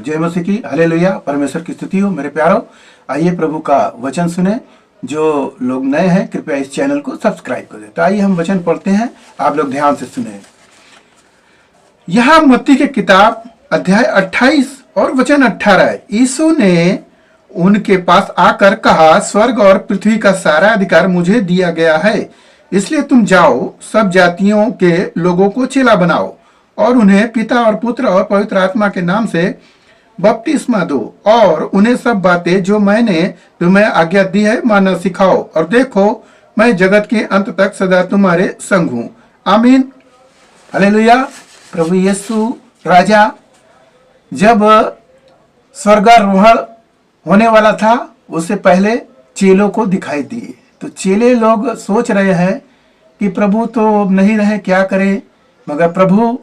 जय मसीह की, हालेलुया। परमेश्वर की स्तुति हो। मेरे प्यारों, आइए प्रभु का वचन सुने। जो लोग नए हैं कृपया इस चैनल को सब्सक्राइब कर दें। तो आइए हम वचन पढ़ते हैं, आप लोग ध्यान से सुने। यहाँ मत्ती की किताब अध्याय 28 और वचन 18। यीशु ने उनके पास आकर कहा, स्वर्ग और पृथ्वी का सारा अधिकार मुझे दिया गया है, इसलिए तुम जाओ, सब जातियों के लोगों को चेला बनाओ और उन्हें पिता और पुत्र और पवित्र आत्मा के नाम से बपतिस्मा दो और उन्हें सब बातें जो मैंने तुम्हें आज्ञा दी है मानना सिखाओ, और देखो मैं जगत के अंत तक सदा तुम्हारे संग हूँ। आमीन, हालेलुया। प्रभु यीशु राजा जब स्वर्गारोहण होने वाला था, उससे पहले चेलों को दिखाई दिए। तो चेले लोग सोच रहे हैं कि प्रभु तो नहीं रहे, क्या करें। मगर प्रभु,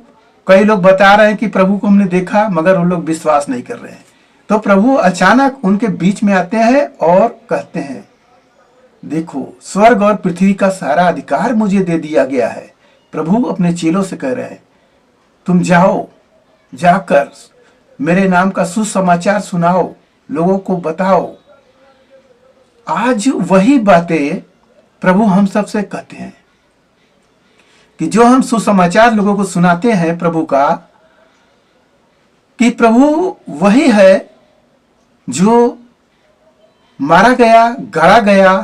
कई लोग बता रहे हैं कि प्रभु को हमने देखा, मगर उन लोग विश्वास नहीं कर रहे हैं। तो प्रभु अचानक उनके बीच में आते हैं और कहते हैं, देखो स्वर्ग और पृथ्वी का सारा अधिकार मुझे दे दिया गया है। प्रभु अपने चेलों से कह रहे हैं, तुम जाओ, जाकर मेरे नाम का सुसमाचार सुनाओ, लोगों को बताओ। आज वही बातें प्रभु हम सबसे कहते हैं कि जो हम सुसमाचार लोगों को सुनाते हैं प्रभु का, कि प्रभु वही है जो मारा गया, गड़ा गया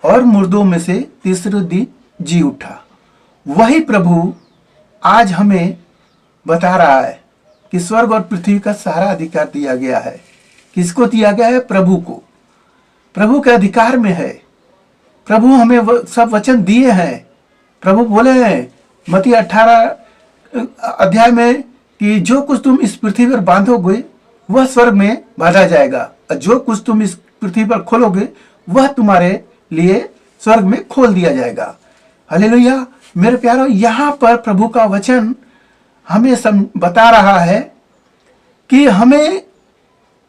और मुर्दों में से तीसरे दिन जी उठा। वही प्रभु आज हमें बता रहा है कि स्वर्ग और पृथ्वी का सारा अधिकार दिया गया है। किसको दिया गया है? प्रभु को। प्रभु के अधिकार में है। प्रभु हमें सब वचन दिए हैं। प्रभु बोले हैं मत्ती 18 अध्याय में कि जो कुछ तुम इस पृथ्वी पर बांधोगे वह स्वर्ग में बांधा जाएगा, और जो कुछ तुम इस पृथ्वी पर खोलोगे वह तुम्हारे लिए स्वर्ग में खोल दिया जाएगा। हालेलुया। मेरे प्यारों, यहाँ पर प्रभु का वचन हमें बता रहा है कि हमें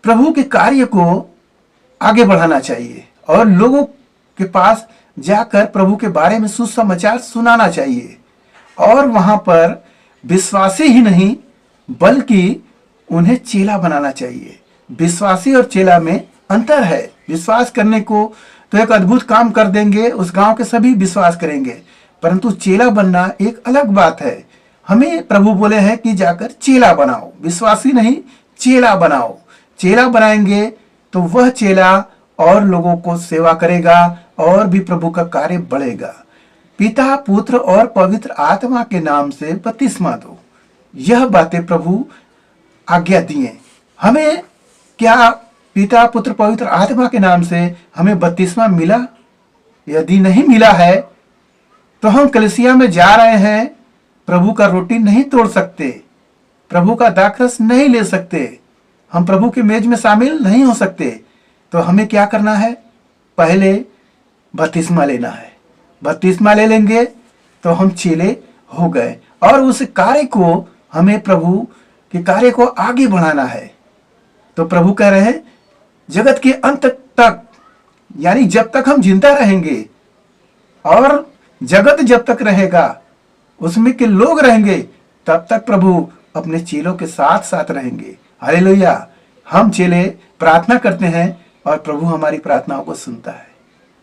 प्रभु के कार्य को आगे बढ़ाना चाहिए और लोगों के पास जाकर प्रभु के बारे में सुसमाचार सुनाना चाहिए। और वहां पर विश्वासी ही नहीं बल्कि उन्हें चेला बनाना चाहिए। विश्वासी और चेला में अंतर है। विश्वास करने को तो एक अद्भुत काम कर देंगे, उस गांव के सभी विश्वास करेंगे, परंतु चेला बनना एक अलग बात है। हमें प्रभु बोले हैं कि जाकर चेला बनाओ, विश्वासी नहीं चेला बनाओ। चेला बनाएंगे तो वह चेला और लोगों को सेवा करेगा और भी प्रभु का कार्य बढ़ेगा। पिता, पुत्र और पवित्र आत्मा के नाम से बपतिस्मा दो। यह बातें प्रभु आज्ञा दिए हमें। क्या पिता, पुत्र, पवित्र आत्मा के नाम से हमें बपतिस्मा मिला? यदि नहीं मिला है तो हम कलीसिया में जा रहे हैं, प्रभु का रोटी नहीं तोड़ सकते, प्रभु का दाखरस नहीं ले सकते, हम प्रभु के मेज में शामिल नहीं हो सकते। तो हमें क्या करना है? पहले बपतिस्मा लेना है। बपतिस्मा ले लेंगे तो हम चेले हो गए, और उस कार्य को हमें प्रभु के कार्य को आगे बढ़ाना है। तो प्रभु कह रहे हैं जगत के अंत तक, यानी जब तक हम जिंदा रहेंगे और जगत जब तक रहेगा, उसमें के लोग रहेंगे, तब तक प्रभु अपने चेलों के साथ साथ रहेंगे। हालेलुया। हम चेले प्रार्थना करते हैं और प्रभु हमारी प्रार्थनाओं को सुनता है।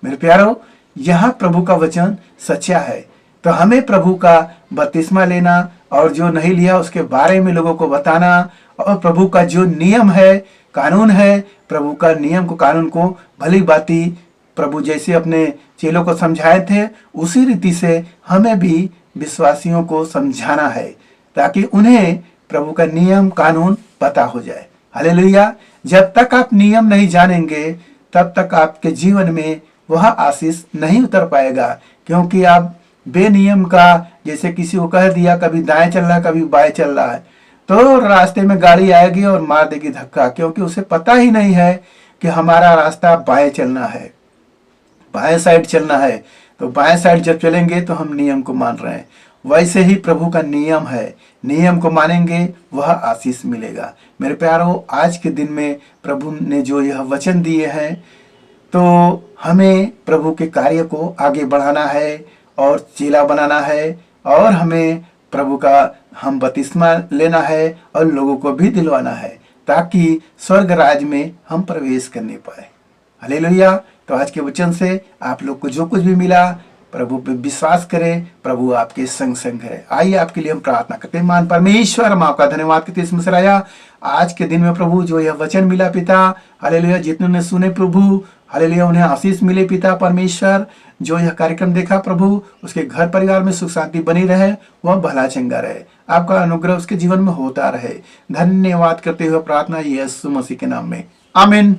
मेरे प्यारों, यहाँ प्रभु का वचन सच्चा है। तो हमें प्रभु का बपतिस्मा लेना और जो नहीं लिया उसके बारे में लोगों को बताना, और प्रभु का जो नियम है, कानून है, प्रभु का नियम को, कानून को भली भांति प्रभु जैसे अपने चेलों को समझाए थे, उसी रीति से हमें भी विश्वासियों को समझाना है, ताकि उन्हें प्रभु का नियम कानून पता हो जाए। हालेलुया। जब तक आप नियम नहीं जानेंगे तब तक आपके जीवन में वह आशीष नहीं उतर पाएगा, क्योंकि आप बेनियम का, जैसे किसी को कह दिया कभी दाएं चल रहा है कभी बाएं चल रहा है, तो रास्ते में गाड़ी आएगी और मार देगी धक्का, क्योंकि उसे पता ही नहीं है कि हमारा रास्ता बाएं चलना है, बाएं साइड चलना है। तो बाएं साइड जब चलेंगे तो हम नियम को मान रहे हैं। वैसे ही प्रभु का नियम है, नियम को मानेंगे वह आशीष मिलेगा। मेरे प्यारों, आज के दिन में प्रभु ने जो यह वचन दिए हैं, तो हमें प्रभु के कार्य को आगे बढ़ाना है और चेला बनाना है, और हमें प्रभु का हम बपतिस्मा लेना है और लोगों को भी दिलवाना है। ताकि स्वर्ग राज में हम प्रवेश करने पाए। हालेलुया। तो आज के वचन से आप लोग को जो कुछ भी मिला, प्रभु पे विश्वास करें, प्रभु आपके संग संग है। आइए आपके लिए हम प्रार्थना करते हैं। मान परमेश्वर, हम आपका धन्यवाद करते हैं इस मसराया आज के दिन में प्रभु जो यह वचन मिला पिता, हालेलुया, जितने ने सुने प्रभु, हालेलुया, उन्हें आशीष मिले पिता परमेश्वर। जो यह कार्यक्रम देखा प्रभु, उसके घर परिवार में सुख शांति बनी रहे, वह भला चंगा रहे, आपका अनुग्रह उसके जीवन में होता रहे। धन्यवाद करते हुए प्रार्थना यीशु मसीह के नाम में, आमीन।